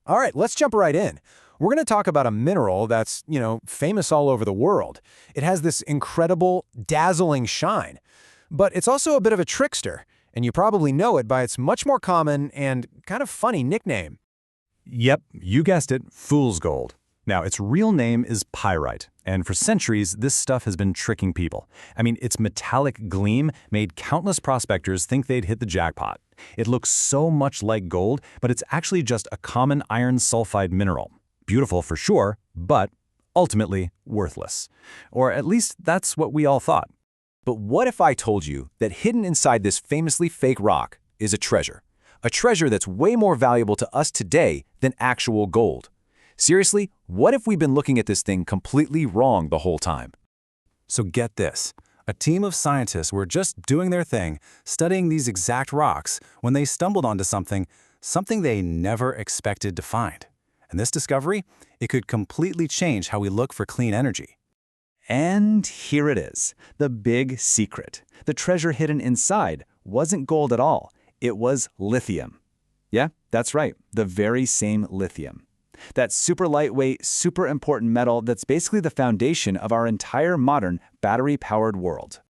All right, let's jump right in. We're going to talk about a mineral that's, famous all over the world. It has this incredible, dazzling shine. But it's also a bit of a trickster, and you probably know it by its much more common and kind of funny nickname. Yep, you guessed it, fool's gold. Now, its real name is pyrite, and for centuries, this stuff has been tricking people. I mean, its metallic gleam made countless prospectors think they'd hit the jackpot. It looks so much like gold, but it's actually just a common iron sulfide mineral. Beautiful for sure, but ultimately worthless. Or at least that's what we all thought. But what if I told you that hidden inside this famously fake rock is a treasure? A treasure that's way more valuable to us today than actual gold. Seriously, what if we've been looking at this thing completely wrong the whole time? So get this. A team of scientists were just doing their thing, studying these exact rocks, when they stumbled onto something they never expected to find. And this discovery, it could completely change how we look for clean energy. And here it is, the big secret. The treasure hidden inside wasn't gold at all. It was lithium. Yeah, that's right, the very same lithium. That super lightweight, super important metal that's basically the foundation of our entire modern battery-powered world.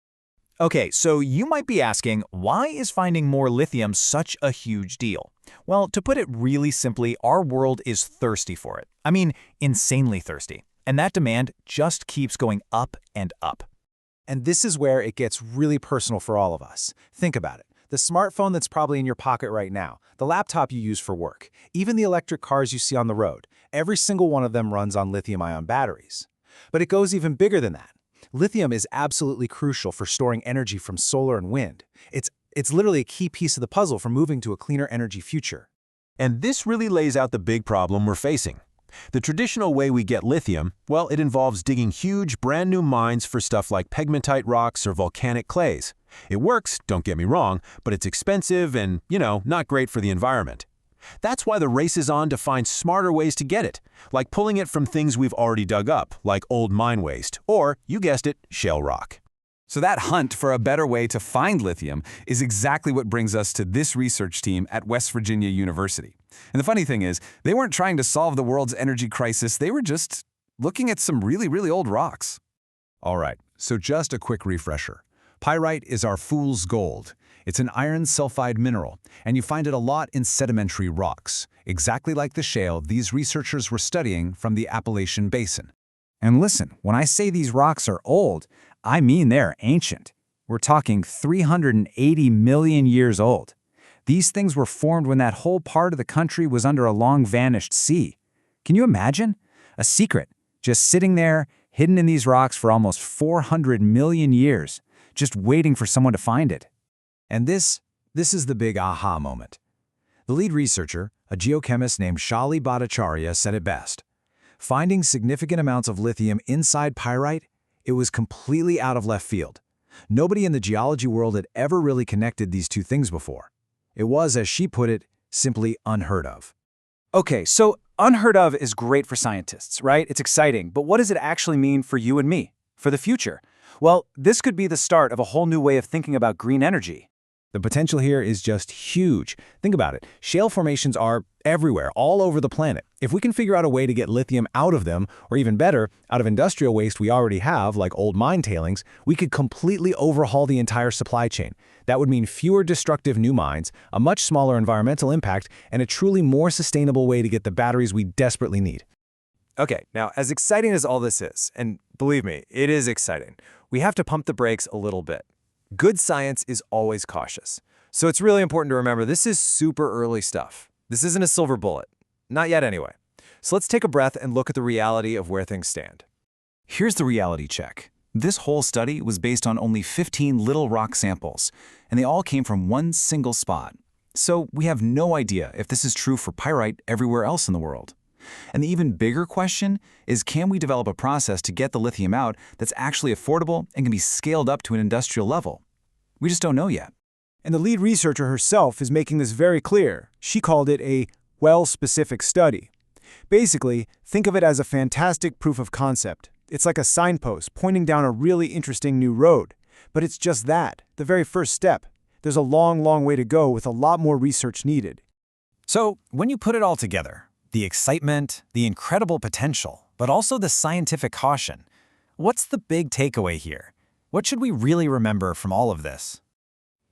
Okay, so you might be asking, why is finding more lithium such a huge deal? Well, to put it really simply, our world is thirsty for it. I mean, insanely thirsty. And that demand just keeps going up and up. And this is where it gets really personal for all of us. Think about it. The smartphone that's probably in your pocket right now, the laptop you use for work, even the electric cars you see on the road, every single one of them runs on lithium-ion batteries. But it goes even bigger than that. Lithium is absolutely crucial for storing energy from solar and wind. It's literally a key piece of the puzzle for moving to a cleaner energy future. And this really lays out the big problem we're facing. The traditional way we get lithium, well, it involves digging huge, brand-new mines for stuff like pegmatite rocks or volcanic clays. It works, don't get me wrong, but it's expensive and, not great for the environment. That's why the race is on to find smarter ways to get it, like pulling it from things we've already dug up, like old mine waste, or, you guessed it, shale rock. So that hunt for a better way to find lithium is exactly what brings us to this research team at West Virginia University. And the funny thing is, they weren't trying to solve the world's energy crisis, they were just looking at some really, really old rocks. All right, so just a quick refresher. Pyrite is our fool's gold. It's an iron sulfide mineral, and you find it a lot in sedimentary rocks, exactly like the shale these researchers were studying from the Appalachian Basin. And listen, when I say these rocks are old, I mean they're ancient. We're talking 380 million years old. These things were formed when that whole part of the country was under a long-vanished sea. Can you imagine? A secret, just sitting there, hidden in these rocks for almost 400 million years, just waiting for someone to find it. And this is the big aha moment. The lead researcher, a geochemist named Shali Bhattacharya, said it best. Finding significant amounts of lithium inside pyrite, it was completely out of left field. Nobody in the geology world had ever really connected these two things before. It was, as she put it, simply unheard of. Okay, so unheard of is great for scientists, right? It's exciting, but what does it actually mean for you and me, for the future? Well, this could be the start of a whole new way of thinking about green energy. The potential here is just huge. Think about it. Shale formations are everywhere, all over the planet. If we can figure out a way to get lithium out of them, or even better, out of industrial waste we already have, like old mine tailings, we could completely overhaul the entire supply chain. That would mean fewer destructive new mines, a much smaller environmental impact, and a truly more sustainable way to get the batteries we desperately need. Okay, now as exciting as all this is, and believe me, it is exciting, we have to pump the brakes a little bit. Good science is always cautious. So it's really important to remember this is super early stuff. This isn't a silver bullet. Not yet anyway. So let's take a breath and look at the reality of where things stand. Here's the reality check. This whole study was based on only 15 little rock samples, and they all came from one single spot. So we have no idea if this is true for pyrite everywhere else in the world. And the even bigger question is, can we develop a process to get the lithium out that's actually affordable and can be scaled up to an industrial level? We just don't know yet. And the lead researcher herself is making this very clear. She called it a well-specific study. Basically, think of it as a fantastic proof of concept. It's like a signpost pointing down a really interesting new road. But it's just that, the very first step. There's a long, long way to go with a lot more research needed. So, when you put it all together, The excitement, the incredible potential, but also the scientific caution. What's the big takeaway here? What should we really remember from all of this?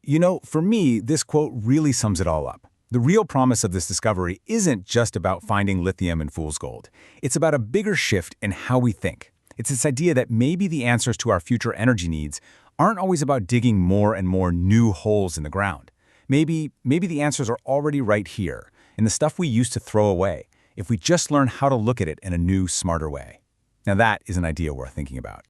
You know, for me, this quote really sums it all up. The real promise of this discovery isn't just about finding lithium and fool's gold. It's about a bigger shift in how we think. It's this idea that maybe the answers to our future energy needs aren't always about digging more and more new holes in the ground. Maybe the answers are already right here, in the stuff we used to throw away, if we just learn how to look at it in a new, smarter way. Now that is an idea worth thinking about.